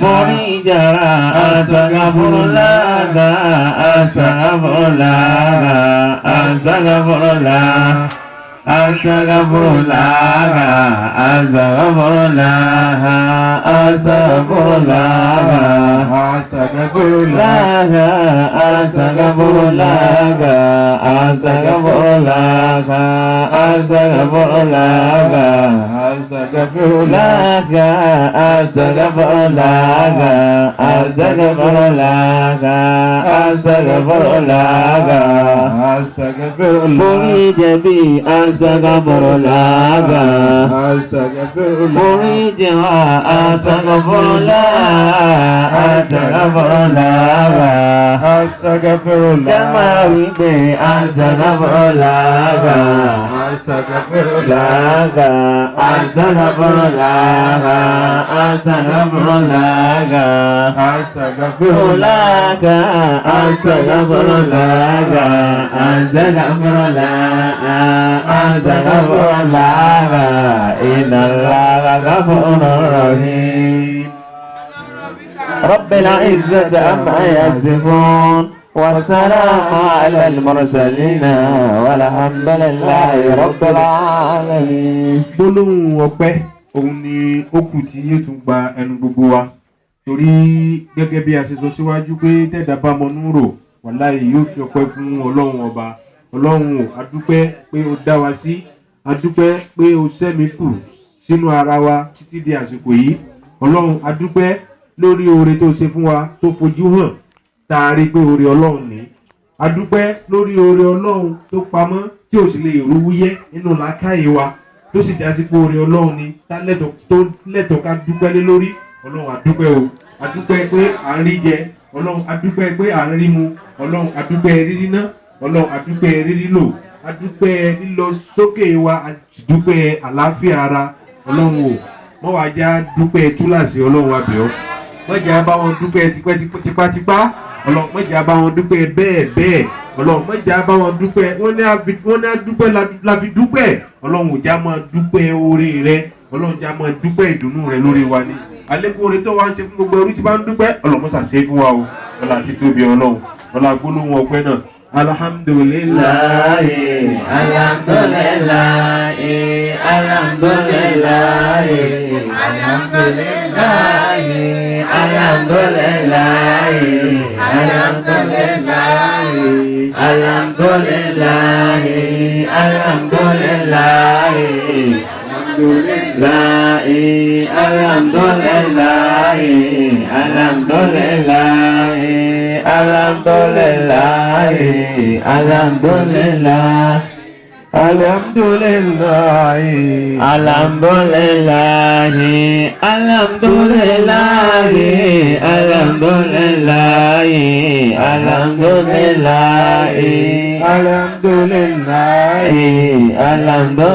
Morijara astagfirullah, astagfirullah, astagfirullah. Astagfirullah, astagfirullah, astagfirullah, astagfirullah, astagfirullah, astagfirullah, astagfirullah, astagfirullah, astagfirullah, astagfirullah, astagfirullah, astagfirullah. Bi astagfirullah, astagfirullah, astagfirullah, astagfirullah, astagfirullah. Jamawi bi astagfirullah, astagfirullah, astagfirullah, astagfirullah, astagfirullah, astagfirullah, astagfirullah. Astagfirullah, innallaha ghafurur rahim. Rabbil izzati amma yasifun, wassalamu alal mursalin, walhamdulillahi rabbil alamin. Gbólóhùn ọpẹ́ òun ni ó kù tí yóò tún gba ẹnu gbogbo wa, torí gẹ́gẹ́ bí a ṣe sọ síwájú pé tẹ́dà bá mọnú rò wàláhì yóò fi ọpẹ́ fún Ọlọ́run ọba. Ọlọ́run ò adúpẹ́ pé ó dá wa sí, adúpẹ́ pé ó sẹ́mi kù sínú ara wa títí di àsìkò yìí. Ọlọ́run adúpẹ́ lórí oore tó ṣe fún wa tó fojú hàn tá a rí pé oore Ọlọ́run ní. Adúpẹ́ lórí oore Ọlọ́run tó pamọ́ tí ò sì lè rúwúyẹ́ nínú làákàyè wa tó sì já sí pé oore Ọlọ́run ní tá lẹ́tọ̀ọ́ ká dúpẹ́ lé lórí. Ọlọ́run adúpẹ́ o, adúpẹ́ pé à ń rí jẹ, Ọlọ́run adúpẹ́ pé à ń rí mu, Ọlọ́run adúpẹ́ rírí ná, Ọlọ́run adúpẹ́ rírí lò, adúpẹ́ lílọ sókè wa, adúpẹ́ àlàáfíà ara. Ọlọ́run o, mọ́ wàá já dúpẹ́ túláàsì. Ọlọ́run abẹ́ọ́ mọ́jà bá wọn dúpẹ́ tipátipá. Ọlọ́run mọ́jà bá wọn dúpẹ́ bẹ́ẹ̀. Ọlọ́run mọ́jà bá wọn dúpẹ́ wọ́n ní adúpẹ́ la fi dúpẹ́. Ọlọ́run ò já máa dúpẹ́ oore rẹ, Ọlọ́run já máa dúpẹ́ ìdùnnú rẹ lórí wa ni. Àlékún oore tó wá ń ṣe fún gbogbo ẹrú tí bá ń dúpẹ́, Ọlọ́run mọ́sà ṣe fún wa o. Ọlọ́run àti tóbi Ọlọ́run, Ọlọ́run gbólóhùn ọpẹ́ náà. Alhamdulillahi, alhamdulillahi, alhamdulillahi, alhamdulillahi, alhamdulillahi, alhamdulillahi, alhamdulillahi, alhamdulillahi, alhamdulillahi, alhamdulillahi, alhamdulillahi, alhamdulillah, alhamdulillah, alhamdulillah, alhamdulillah, alhamdulillah, alhamdulillah, alhamdulillah, alhamdulillah.